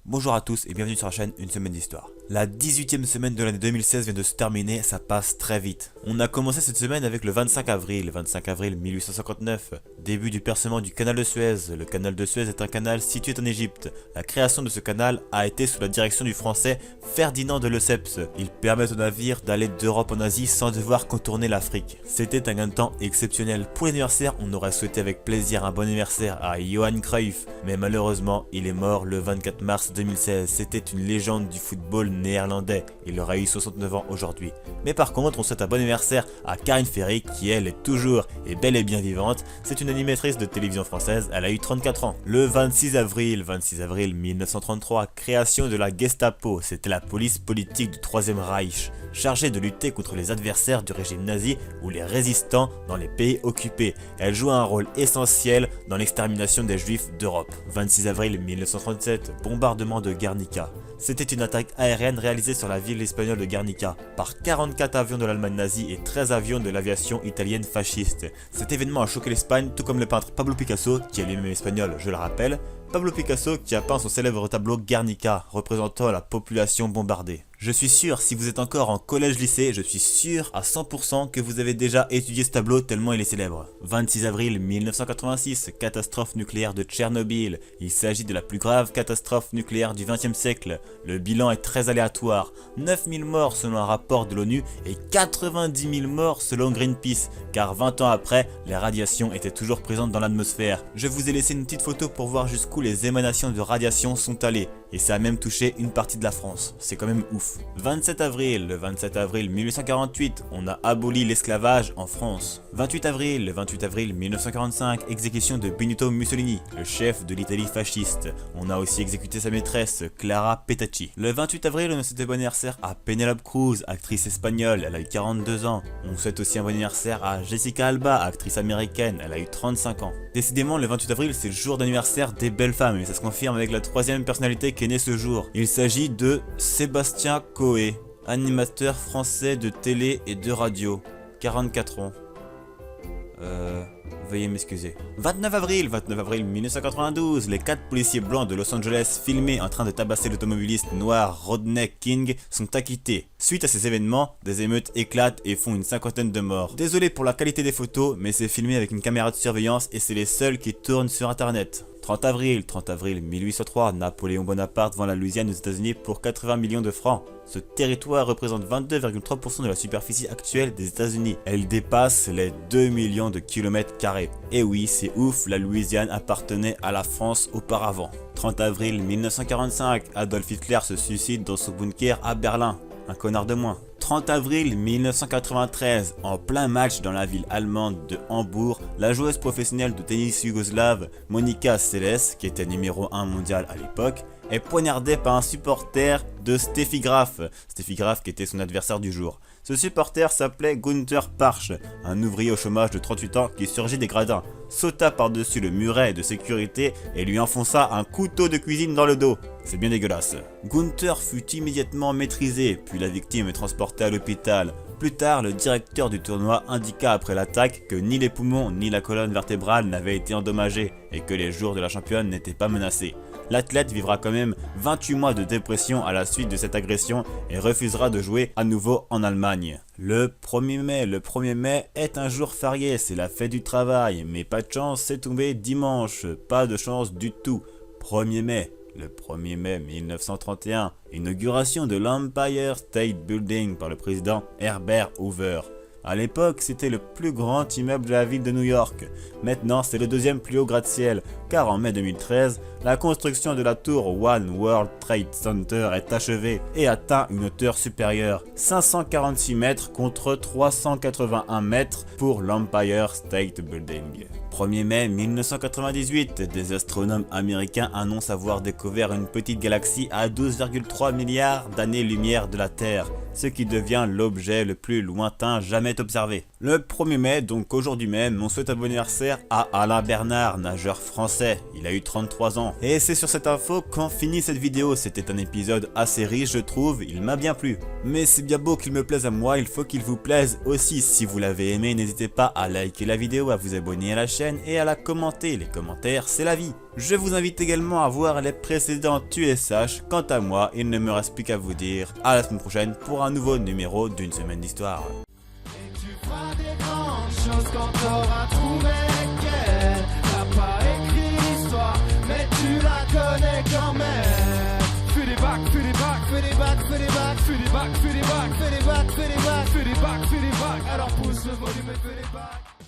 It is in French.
Bonjour à tous et bienvenue sur la chaîne Une semaine d'histoire. La 18e semaine de l'année 2016 vient de se terminer, ça passe très vite. On a commencé cette semaine avec le 25 avril 1859, début du percement du canal de Suez. Le canal de Suez est un canal situé en Égypte. La création de ce canal a été sous la direction du français Ferdinand de Lesseps. Il permet aux navires d'aller d'Europe en Asie sans devoir contourner l'Afrique. C'était un gain de temps exceptionnel. Pour l'anniversaire, on aurait souhaité avec plaisir un bon anniversaire à Johan Cruyff, mais malheureusement, il est mort le 24 mars 2016. C'était une légende du football néerlandais. Il aurait eu 69 ans aujourd'hui. Mais par contre, on souhaite un bon anniversaire à Karine Ferry, qui elle est toujours et bel et bien vivante. C'est une animatrice de télévision française, elle a eu 34 ans. Le 26 avril 1933, création de la Gestapo. C'était la police politique du Troisième Reich, chargée de lutter contre les adversaires du régime nazi ou les résistants dans les pays occupés. Elle joue un rôle essentiel dans l'extermination des juifs d'Europe. 26 avril 1937, bombardement de Guernica. C'était une attaque aérienne réalisée sur la ville espagnole de Guernica par 44 avions de l'Allemagne nazie et 13 avions de l'aviation italienne fasciste. Cet événement a choqué l'Espagne, tout comme le peintre Pablo Picasso, qui est lui-même espagnol, je le rappelle. Pablo Picasso qui a peint son célèbre tableau Guernica, représentant la population bombardée. Je suis sûr, si vous êtes encore en collège-lycée, je suis sûr à 100% que vous avez déjà étudié ce tableau tellement il est célèbre. 26 avril 1986, catastrophe nucléaire de Tchernobyl. Il s'agit de la plus grave catastrophe nucléaire du XXe siècle. Le bilan est très aléatoire. 9000 morts selon un rapport de l'ONU et 90 000 morts selon Greenpeace, car 20 ans après, les radiations étaient toujours présentes dans l'atmosphère. Je vous ai laissé une petite photo pour voir jusqu'où les émanations de radiation sont allées. Et ça a même touché une partie de la France. C'est quand même ouf. 27 avril, le 27 avril 1848, on a aboli l'esclavage en France. 28 avril, le 28 avril 1945, exécution de Benito Mussolini, le chef de l'Italie fasciste. On a aussi exécuté sa maîtresse, Clara Petacci. Le 28 avril, on souhaite bon anniversaire à Penélope Cruz, actrice espagnole, elle a eu 42 ans. On souhaite aussi un bon anniversaire à Jessica Alba, actrice américaine, elle a eu 35 ans. Décidément, le 28 avril, c'est le jour d'anniversaire des belles femmes, et ça se confirme avec la troisième personnalité qui est née ce jour. Il s'agit de Sébastien Coé, animateur français de télé et de radio, 44 ans. Veuillez m'excuser. 29 avril 1992, les 4 policiers blancs de Los Angeles filmés en train de tabasser l'automobiliste noir Rodney King sont acquittés. Suite à ces événements, des émeutes éclatent et font une 50aine de morts. Désolé pour la qualité des photos, mais c'est filmé avec une caméra de surveillance et c'est les seuls qui tournent sur internet. 30 avril 1803, Napoléon Bonaparte vend la Louisiane aux États-Unis pour 80 millions de francs. Ce territoire représente 22,3% de la superficie actuelle des États-Unis. Elle dépasse les 2 millions de kilomètres carrés. Et oui, c'est ouf, la Louisiane appartenait à la France auparavant. 30 avril 1945, Adolf Hitler se suicide dans son bunker à Berlin. Un connard de moins. 30 avril 1993, en plein match dans la ville allemande de Hambourg, la joueuse professionnelle de tennis yougoslave Monica Seles, qui était numéro 1 mondial à l'époque, est poignardée par un supporter de Steffi Graf. Steffi Graf qui était son adversaire du jour. Ce supporter s'appelait Gunther Parsch, un ouvrier au chômage de 38 ans qui surgit des gradins, sauta par-dessus le muret de sécurité et lui enfonça un couteau de cuisine dans le dos. C'est bien dégueulasse. Gunther fut immédiatement maîtrisé, puis la victime est transportée à l'hôpital. Plus tard, le directeur du tournoi indiqua après l'attaque que ni les poumons ni la colonne vertébrale n'avaient été endommagés et que les jours de la championne n'étaient pas menacés. L'athlète vivra quand même 28 mois de dépression à la suite de cette agression et refusera de jouer à nouveau en Allemagne. Le 1er mai est un jour férié, c'est la fête du travail, mais pas de chance, c'est tombé dimanche, pas de chance du tout. 1er mai. Le 1er mai 1931, inauguration de l'Empire State Building par le président Herbert Hoover. À l'époque, c'était le plus grand immeuble de la ville de New York. Maintenant, c'est le deuxième plus haut gratte-ciel, car en mai 2013, la construction de la tour One World Trade Center est achevée et atteint une hauteur supérieure, 546 mètres contre 381 mètres pour l'Empire State Building. 1er mai 1998, des astronomes américains annoncent avoir découvert une petite galaxie à 12,3 milliards d'années-lumière de la Terre, ce qui devient l'objet le plus lointain jamais observé. Le 1er mai, donc aujourd'hui même, on souhaite un bon anniversaire à Alain Bernard, nageur français. Il a eu 33 ans. Et c'est sur cette info qu'en finit cette vidéo. C'était un épisode assez riche, je trouve, il m'a bien plu. Mais c'est bien beau qu'il me plaise à moi, il faut qu'il vous plaise aussi. Si vous l'avez aimé, n'hésitez pas à liker la vidéo, à vous abonner à la chaîne et à la commenter. Les commentaires, c'est la vie. Je vous invite également à voir les précédentes USH. Quant à moi, il ne me reste plus qu'à vous dire à la semaine prochaine pour un nouveau numéro d'une semaine d'histoire. Et tu feras des grandes choses quand t'auras trouvé qu'elle n'a pas écrit l'histoire, mais tu la connais quand même. Fais des bacs, fais des bacs, fais des bacs, fais des bacs, fais des bacs, fais des bacs, fais des bacs, fais des bacs, fais des bacs, fais des bacs. Alors pousse le volume et fais des bacs.